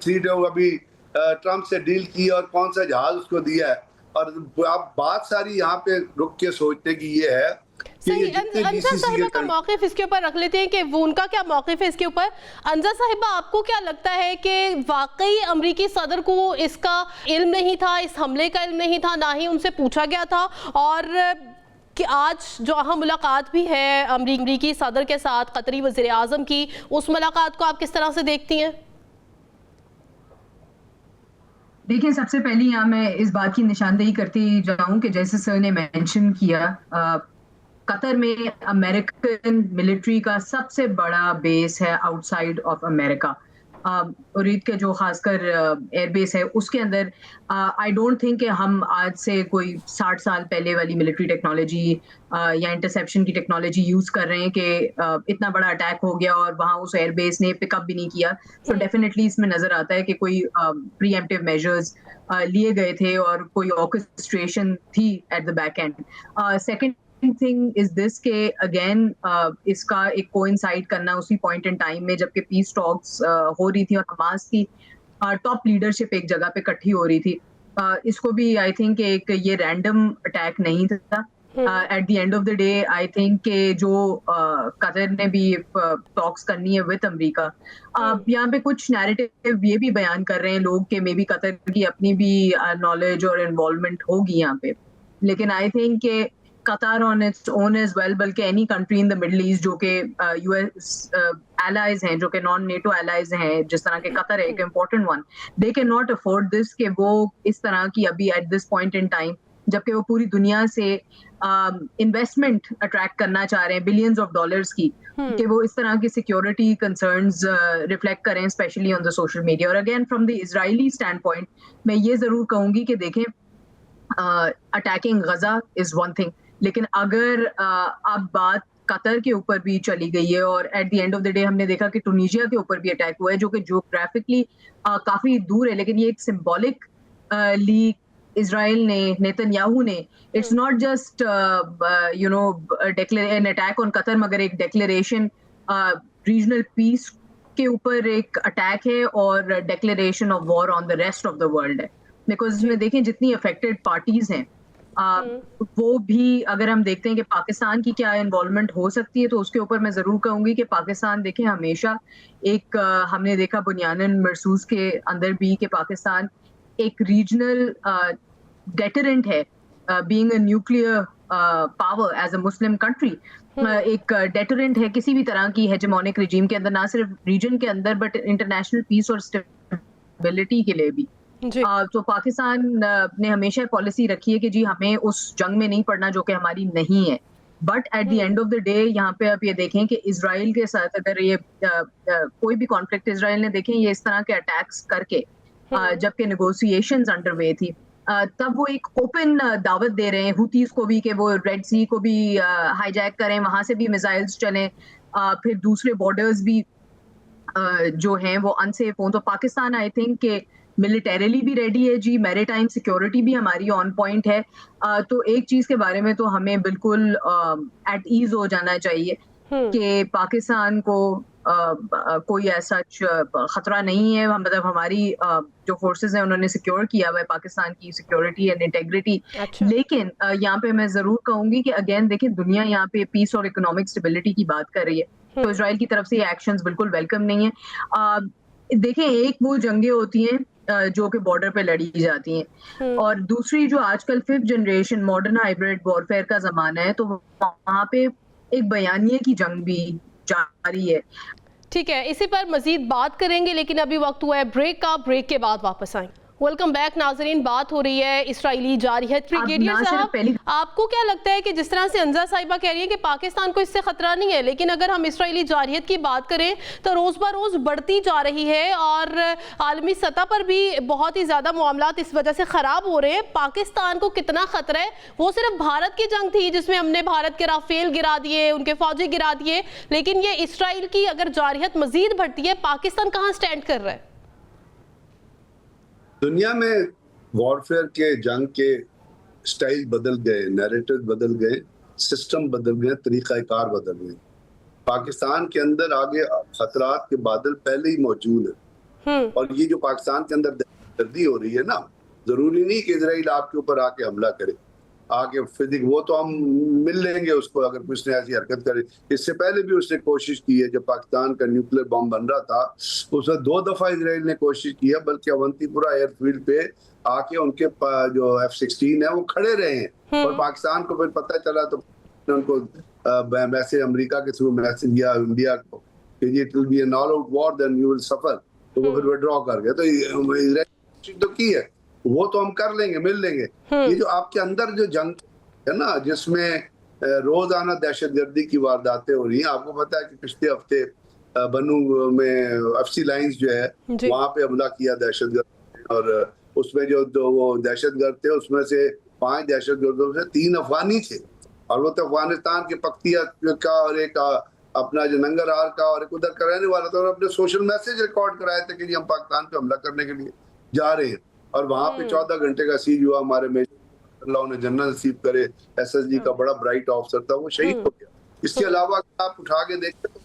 अभी ट्रम्प से डील की और कौन सा जहाज उसको दिया है। और आप बात सारी यहाँ पे रुक के सोचने की ये है कि ये जितने अंजा साहिबा का मौक़िफ़ इसके ऊपर रख लेते हैं कि वो उनका क्या मौक़िफ़ है इसके ऊपर। अंजा साहिबा, आपको क्या लगता है कि वाकई अमरीकी सदर को इसका इल्म नहीं था, इस हमले का इल्म नहीं था, ना ही उनसे पूछा गया था, और कि आज जो अहम मुलाकात भी है अमरीकी सदर के साथ कतरी वज़ीर आज़म की, उस मुलाकात को आप किस तरह से देखती हैं? देखिए, सबसे पहले यहाँ मैं इस बात की निशानदेही करती जाऊं कि जैसे सर ने मेंशन किया, कतर में अमेरिकन मिलिट्री का सबसे बड़ा बेस है आउटसाइड ऑफ अमेरिका। उरीद के जो खासकर एयरबेस है उसके अंदर आई डोंट थिंक कि हम आज से कोई 60 साल पहले वाली मिलिट्री टेक्नोलॉजी या इंटरसेप्शन की टेक्नोलॉजी यूज कर रहे हैं कि इतना बड़ा अटैक हो गया और वहां उस एयरबेस ने पिकअप भी नहीं किया। तो डेफिनेटली इसमें नजर आता है कि कोई प्रीएम्प्टिव मेजर्स लिए गए थे और कोई ऑर्केस्ट्रेशन थी at the back and. Second thing is this के अगेन इसका एक कोइंसाइड करना उसी पॉइंट इन टाइम में जबकि पीस टॉक्स हो रही थी और हमास की टॉप लीडरशिप एक जगह पे इकट्ठी हो रही थी। इसको भी आई थिंक एक ये रैंडम अटैक नहीं था। At the end of the day I think के जो कतर ने भी टॉक्स करनी है विद अमेरिका, यहाँ पे कुछ नैरेटिव ये भी बयान कर रहे हैं लोग कि मे बी कतर की अपनी भी नॉलेज और इन्वॉल्वमेंट होगी यहाँ पे, लेकिन आई थिंक के Qatar on its own as well, बल्कि any country in the middle east जो कि यूएस एलाइज हैं, जो कि नॉन नेटो एलाइज हैं, जिस तरह के कतर है एक important one, they can not afford this कि वो इस तरह की अभी at this point in time, जबकि वो पूरी दुनिया से इन्वेस्टमेंट अट्रैक्ट करना चाह रहे हैं बिलियंस ऑफ डॉलर्स की, कि वो इस तरह की सिक्योरिटी कंसर्न्स रिफ्लेक्ट करें specially on the social media. और again from the Israeli standpoint मैं ये जरूर कहूंगी कि देखें, attacking Gaza is one thing, लेकिन अगर अब बात कतर के ऊपर भी चली गई है और at the end of the day हमने देखा कि टूनीशिया के ऊपर भी अटैक हुआ है जो कि जियोग्राफिकली काफी दूर है, लेकिन ये एक सिंबॉलिक ली इजराइल ने, नेतन्याहू ने, it's not just you know an attack on Qatar, मगर एक डिक्लेरेशन रीजनल पीस के ऊपर एक अटैक है और declaration of war on the rest of the world है। बिकॉज इसमें देखें जितनी अफेक्टेड पार्टीज हैं वो भी, अगर हम देखते हैं कि पाकिस्तान की क्या इन्वॉल्वमेंट हो सकती है, तो उसके ऊपर मैं जरूर कहूंगी कि पाकिस्तान देखें हमेशा एक हमने देखा बुनियादन महसूस के अंदर भी कि पाकिस्तान एक रीजनल डेटरेंट है, being a nuclear power as a Muslim country, एक डेटरेंट है किसी भी तरह की हेजेमोनिक रिजीम के अंदर, ना सिर्फ रीजन के अंदर बट इंटरनेशनल पीस और स्टेबिलिटी के लिए भी। तो पाकिस्तान ने हमेशा पॉलिसी रखी है कि जी हमें उस जंग में नहीं पड़ना जो कि हमारी नहीं है, but at the end of the day यहाँ पे आप ये देखें कि इजराइल के साथ अगर ये कोई भी कॉन्फ्लिक्ट इजराइल ने देखें ये इस तरह के अटैक्स करके जबकि नेगोशिएशंस अंडरवे थी, तब वो एक ओपन दावत दे रहे हैं हुतीज को भी कि वो रेड सी को भी हाईजैक करें, वहां से भी मिसाइल्स चलें, फिर दूसरे बॉर्डर्स भी जो हैं वो अनसेफ हों। तो पाकिस्तान आई थिंक के मिलिटरीली भी रेडी है जी, मैरीटाइम सिक्योरिटी भी हमारी ऑन पॉइंट है। तो एक चीज के बारे में तो हमें बिल्कुल एट ईज हो जाना चाहिए कि पाकिस्तान को कोई ऐसा खतरा नहीं है, मतलब हमारी जो फोर्सेस हैं उन्होंने सिक्योर किया हुआ है पाकिस्तान की सिक्योरिटी एंड इंटेग्रिटी। लेकिन यहाँ पे मैं जरूर कहूंगी कि अगेन देखिए दुनिया यहाँ पे पीस और इकोनॉमिक स्टेबिलिटी की बात कर रही है, तो इजराइल की तरफ से ये एक्शंस बिल्कुल वेलकम नहीं है। देखें, एक वो जंगे होती हैं जो कि बॉर्डर पे लड़ी जाती हैं, और दूसरी जो आजकल 5th generation modern hybrid warfare का जमाना है, तो वहां पे एक बयानिए की जंग भी जारी है। ठीक है, इसी पर मजीद बात करेंगे, लेकिन अभी वक्त हुआ है ब्रेक का। ब्रेक के बाद वापस आएंगे। वेलकम बैक नाजरीन। बात हो रही है इसराइली जारहियत। ब्रिगेडियर साहब, आपको क्या लगता है कि जिस तरह से अंजा साहिबा कह रही है कि पाकिस्तान को इससे खतरा नहीं है, लेकिन अगर हम इसराइली जारहियत की बात करें तो रोज ब रोज बढ़ती जा रही है और आलमी सतह पर भी बहुत ही ज्यादा मामलात इस वजह से खराब हो रहे हैं। पाकिस्तान को कितना खतरा है? वो सिर्फ भारत की जंग थी जिसमें हमने भारत के राफेल गिरा दिए, उनके फौजी गिरा दिए, लेकिन ये इसराइल की अगर जारहियत मजीद बढ़ती है, पाकिस्तान कहाँ स्टैंड कर रहा है? दुनिया में वॉरफेयर के जंग के स्टाइल बदल गए, नैरेटिव बदल गए, सिस्टम बदल गए, तरीक़ाकार बदल गए। पाकिस्तान के अंदर आगे खतरात के बादल पहले ही मौजूद है और ये जो पाकिस्तान के अंदर दहशतगर्दी हो रही है ना, जरूरी नहीं कि इजराइल आपके ऊपर आके हमला करे, आके फिजिक वो तो हम मिल लेंगे उसको अगर उसने ऐसी हरकत करे। इससे पहले भी उसने कोशिश की है, जब पाकिस्तान का न्यूक्लियर बॉम्ब बन रहा था उसमें 2 दफा इजराइल ने कोशिश की है, बल्कि अवंतीपुरा एयरफील्ड पे आके उनके जो F-16 है वो खड़े रहे हैं और पाकिस्तान को फिर पता चला तो उनको मैसेज अमेरिका के थ्रू मैसेज किया इंडिया को कि it will be an all out war then you will suffer, तो वो फिर विड्रॉ कर गए। तो इजराइल तो की है, वो तो हम कर लेंगे, मिल लेंगे। ये जो आपके अंदर जो जंग है ना, जिसमें रोजाना दहशतगर्दी की वारदातें हो रही हैं, आपको पता है कि पिछले हफ्ते बनू में FC लाइंस जो है वहां पे हमला किया दहशतगर्द, और उसमें जो वो दहशतगर्द थे उसमें से 5 दहशतगर्दों से 3 अफगानी थे, और वो तो अफगानिस्तान के पख्तिया का और एक अपना जो नंगरहार का और एक उधर का रहने वाला था, और अपने सोशल मैसेज रिकॉर्ड कराए थे कि हम पाकिस्तान पे हमला करने के लिए जा रहे हैं। और वहां पे 14 घंटे का सीज हुआ। हमारे मेजर अल्लाह उन्हें जन्नत नसीब करे, SSG का बड़ा ब्राइट ऑफिसर था, वो शहीद हो गया। इसके अलावा आप उठा के देखते तो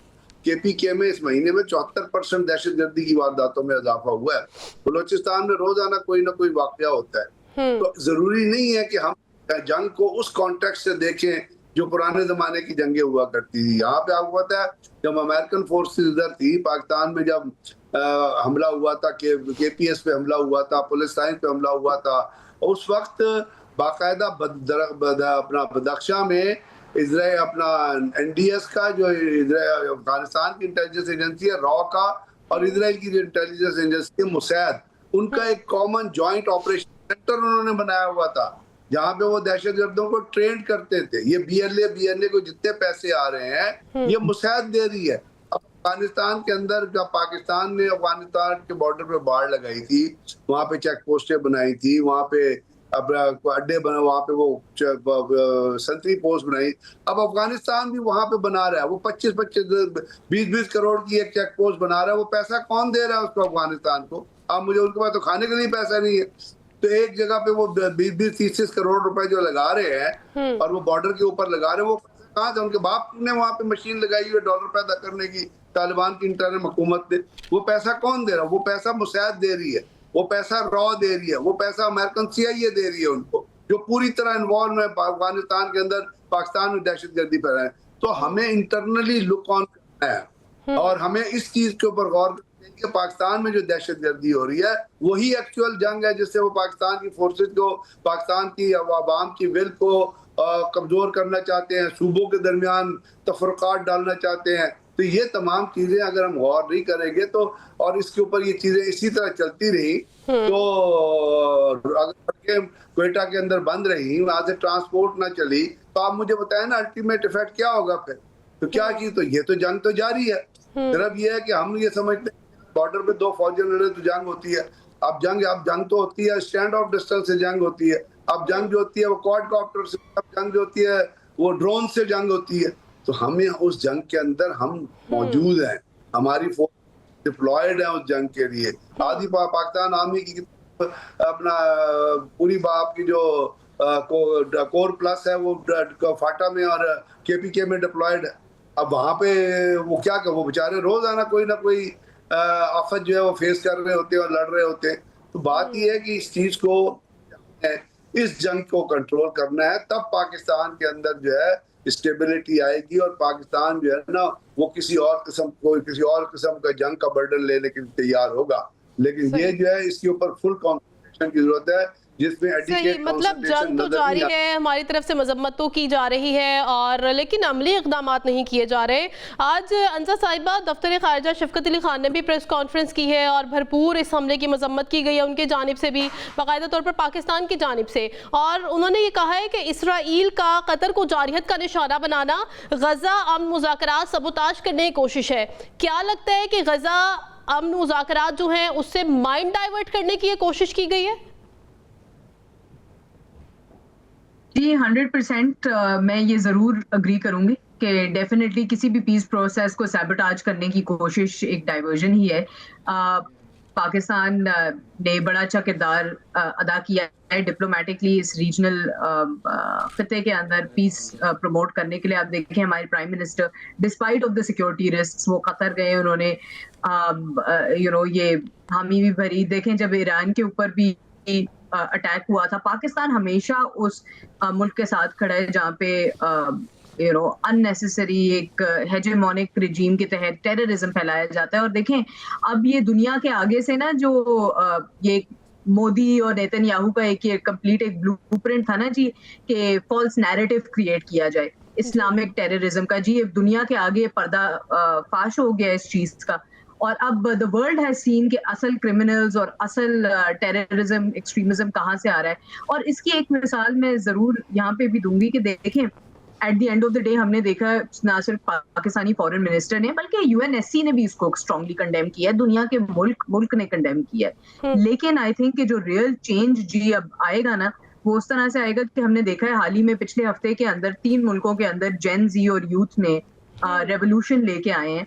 KPK में इस महीने में 74% दहशतगर्दी की वारदातों में इजाफा हुआ है। बलोचिस्तान में रोजाना कोई ना कोई वाकया होता है। तो जरूरी नहीं है कि हम जंग को उस कॉन्टेक्स्ट से देखें जो पुराने जमाने की जंगें हुआ करती थी। यहाँ पे आपको पता है जब अमेरिकन फोर्सेस इधर थी पाकिस्तान में, जब हमला हुआ था, KPS पे हमला हुआ था, पुलिस लाइन पे हमला हुआ था, उस वक्त बाकायदा अपना बदख्शा में इजराइल अपना NDS का जो अफगानिस्तान की इंटेलिजेंस एजेंसी है रॉ का, और इजराइल की जो इंटेलिजेंस एजेंसी है मुसैद, उनका एक कॉमन जॉइंट ऑपरेशन सेंटर उन्होंने बनाया हुआ था जहाँ पे वो दहशतगर्दों को ट्रेन करते थे। ये BLA को जितने पैसे आ रहे हैं ये मुसैद दे रही है। अफगानिस्तान के अंदर जब पाकिस्तान ने अफगानिस्तान के बॉर्डर पे बाड़ लगाई थी, वहाँ पे चेक पोस्टें बनाई थी, वहाँ पे अड्डे बना, वहाँ पे वो सेंट्री पोस्ट बनाई। अब अफगानिस्तान भी वहाँ पे बना रहा है, वो 25-20 करोड़ की एक चेक पोस्ट बना रहा है। वो पैसा कौन दे रहा है उसको? अफगानिस्तान को। अब मुझे उनके पास तो खाने के लिए पैसा नहीं है, तो एक जगह पे वो 20-30 करोड़ रुपए जो लगा रहे हैं और वो बॉर्डर के ऊपर लगा रहे हैं, वो कहाँ से? उनके बाप ने वहाँ पे मशीन लगाई हुई है डॉलर पैदा करने की, तालिबान की इंटरनल हुकूमत ने। वो पैसा कौन दे रहा है? वो पैसा मुसैद दे रही है, वो पैसा रॉ दे रही है, वो पैसा अमेरिकन CIA दे रही है उनको, जो पूरी तरह इन्वॉल्व है अफगानिस्तान के अंदर, पाकिस्तान में दहशतगर्दी फैलाए। तो हमें इंटरनली लुक ऑन करना है और हमें इस चीज के ऊपर गौर कि पाकिस्तान में जो दहशतगर्दी हो रही है वही एक्चुअल जंग है, जिससे वो पाकिस्तान की फोर्सेस को, पाकिस्तान की आवाम की विल को कमजोर करना चाहते हैं, सूबों के दरमियान तफरकात डालना चाहते हैं। तो ये तमाम चीजें अगर हम गौर नहीं करेंगे तो, और इसके ऊपर ये चीजें इसी तरह चलती रही तो, अगर क्वेटा के अंदर बंद रही, वहां से ट्रांसपोर्ट ना चली, तो आप मुझे बताएं ना अल्टीमेट इफेक्ट क्या होगा फिर? तो क्या चीज? तो ये तो जंग तो जारी है। सिर्फ ये है कि हम ये समझते हैं बॉर्डर पे 2 फौजियों लड़े तो जंग होती है। अब जंग तो होती है स्टैंड ऑफ डिस्टेंस से जंग होती है। अब जंग जो होती है वो क्वाडकॉप्टर से, अब जंग जो होती है वो ड्रोन से जंग होती है। तो हमें उस जंग के अंदर हम मौजूद हैं, हमारी फोर्स डिप्लॉयड है उस जंग के लिए। आधी पाकिस्तान आर्मी की अपना पूरी बाप की जो कोर प्लस है वो फाटा में और KPK में डिप्लॉयड है। अब वहां पे वो क्या कर, वो बेचारे रोजाना कोई ना कोई आफत जो है वो फेस कर रहे होते हैं और लड़ रहे होते हैं। तो बात ये है कि इस चीज को, इस जंग को कंट्रोल करना है, तब पाकिस्तान के अंदर जो है स्टेबिलिटी आएगी और पाकिस्तान जो है ना वो किसी और किस्म का जंग का बर्डन लेने के लिए तैयार होगा। लेकिन ये जो है इसके ऊपर फुल कॉन्सेंट्रेशन की जरूरत है जिसमें सही, एडिकेट मतलब जंग तो जारी है, हमारी तरफ से मजम्मत तो की जा रही है और लेकिन अमली इक़दाम नहीं किए जा रहे। आज अंजा साहिबा दफ्तर ख़ारिजा शफ़क़त अली ख़ान ने भी प्रेस कॉन्फ्रेंस की है और भरपूर इस हमले की मजम्मत की गई है उनके जानिब से भी, बाकायदा तौर पर पाकिस्तान की जानिब से, और उन्होंने ये कहा है कि इसराइल का कतर को जारहियत का निशाना बनाना गज़ा अमन मुज़ाकरात सबूताज करने की कोशिश है। क्या लगता है कि गज़ा अमन मुज़ाकरात जो हैं उससे माइंड डाइवर्ट करने की ये कोशिश की गई है? जी 100% मैं ये ज़रूर अग्री करूंगी कि डेफिनेटली किसी भी पीस प्रोसेस को सैबोटाज करने की कोशिश एक डाइवर्जन ही है। पाकिस्तान ने बड़ा अच्छा किरदार अदा किया है डिप्लोमेटिकली इस रीजनल खिते के अंदर पीस प्रमोट करने के लिए। आप देखें हमारे prime minister despite of the security risk वो कतर गए, उन्होंने ये हामी भी भरी। देखें जब ईरान के ऊपर भी अटैक हुआ था, पाकिस्तान हमेशा उस मुल्क के साथ खड़ा है जहाँ पे अननेसेसरी एक हेजेमोनिक रिजीम के तहत टेररिज्म फैलाया जाता है। और देखें अब ये दुनिया के आगे से ना जो ये मोदी और नेतन्याहू का एक कंप्लीट एक ब्लूप्रिंट था ना जी कि फॉल्स नैरेटिव क्रिएट किया जाए इस्लामिक टेररिज्म का, जी दुनिया के आगे पर्दा फाश हो गया इस चीज का। और अब द वर्ल्ड हैज सीन कि असल क्रिमिनल्स और असल टेररिज्म एक्सट्रीमिज्म कहाँ से आ रहा है। और इसकी एक मिसाल मैं जरूर यहाँ पे भी दूंगी कि देखें at the end of the day हमने देखा ना सिर्फ पाकिस्तानी फॉरेन मिनिस्टर ने बल्कि यूएनएससी ने भी इसको स्ट्रांगली कंडेम किया है, दुनिया के मुल्क ने कंडेम किया है। लेकिन आई थिंक कि जो रियल चेंज जी अब आएगा ना वो उस तरह से आएगा कि हमने देखा है हाल ही में पिछले हफ्ते के अंदर 3 मुल्कों के अंदर जेन जी और यूथ ने रेवोल्यूशन लेके आए हैं।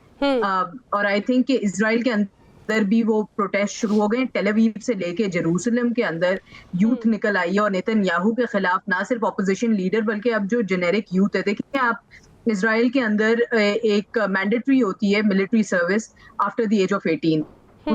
और आई थिंक कि इजराइल के अंदर भी वो प्रोटेस्ट शुरू हो गए। टेल अवीव से लेके जेरूसलम के अंदर यूथ निकल आई है और नेतन्याहू के खिलाफ ना सिर्फ ऑपोजिशन लीडर बल्कि अब जो जेनेरिक यूथ है। देखिए आप इजराइल के अंदर एक मैंडेटरी होती है military service after the age of 18।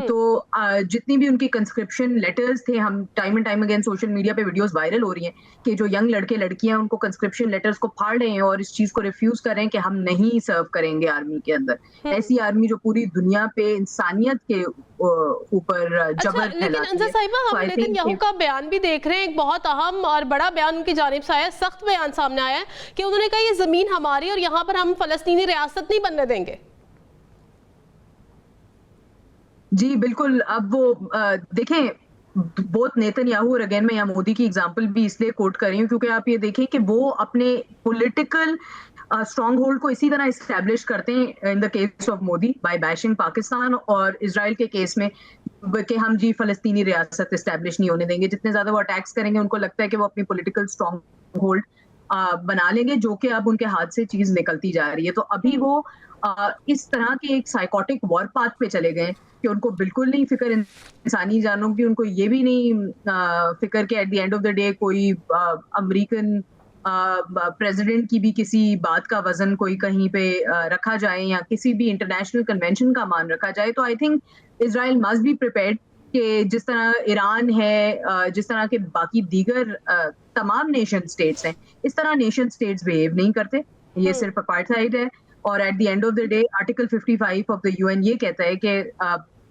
तो जितनी भी उनकी कंस्क्रिप्शन लेटर्स थे, हम time and time again social media पे वीडियोस वायरल हो रही हैं कि जो यंग लड़के लड़कियां उनको कंस्क्रिप्शन लेटर्स को फाड़ रहे हैं और इस चीज को रिफ्यूज कर रहे हैं कि हम नहीं सर्व करेंगे आर्मी के अंदर। ऐसी आर्मी जो पूरी दुनिया पे इंसानियत के ऊपर जबर फैलाती है। लेकिन अंजा साहिबा हम नेतन्याहू का बयान भी देख रहे हैं, एक बहुत अहम और बड़ा बयान उनकी जानिब से आया, सख्त बयान सामने आया है कि उन्होंने कहा ये जमीन हमारी और यहाँ पर हम फलस्तीनी रियासत नहीं बनने देंगे। जी बिल्कुल। अब वो देखें बोथ नेतन्याहू और अगेन मैं यहाँ मोदी की एग्जांपल भी इसलिए कोट कर रही हूँ क्योंकि आप ये देखें कि वो अपने पॉलिटिकल स्ट्रॉन्ग होल्ड को इसी तरह इस्टेब्लिश करते हैं in the case of Modi by bashing Pakistan, और इजराइल के केस में कि हम जी फलस्तीनी रियासत इस्टेब्लिश नहीं होने देंगे। जितने ज्यादा वो अटैक्स करेंगे उनको लगता है कि वो अपनी पॉलिटिकल स्ट्रॉन्ग होल्ड बना लेंगे, जो कि अब उनके हाथ से चीज निकलती जा रही है। तो अभी वो इस तरह के एक साइकोटिक वॉर पाथ पे चले गए कि उनको बिल्कुल नहीं फिक्र इंसानी जानों की, उनको ये भी नहीं फिक्र कि at the end of the day कोई अमेरिकन प्रेसिडेंट की भी किसी बात का वजन कोई कहीं पे रखा जाए या किसी भी इंटरनेशनल कन्वेंशन का मान रखा जाए। तो I think Israel must be prepared कि जिस तरह ईरान है, जिस तरह के बाकी दीगर तमाम नेशन स्टेट्स हैं, इस तरह नेशन स्टेट्स बिहेव नहीं करते, ये सिर्फ अपार्थाइड है। और at the end of the day article 55 of the UN ये कहता है कि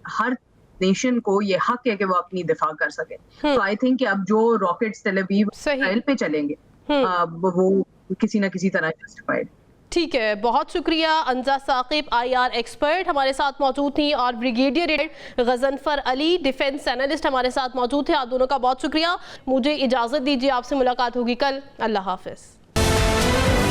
हर नेशन को ये हक है कि वो अपनी दिफा कर सके। तो आई थिंक कि अब जो रॉकेट्स तेल अवीव इजराइल पे चलेंगे वो किसी ना किसी तरह जस्टिफाइड। ठीक है, बहुत शुक्रिया। अंजा साकिब IR एक्सपर्ट हमारे साथ मौजूद थी और brigadier Ghazanfar Ali defence analyst हमारे साथ मौजूद थे। आप दोनों का बहुत शुक्रिया। मुझे इजाज़त दीजिए, आपसे मुलाकात होगी कल। अल्लाह हाफिज़।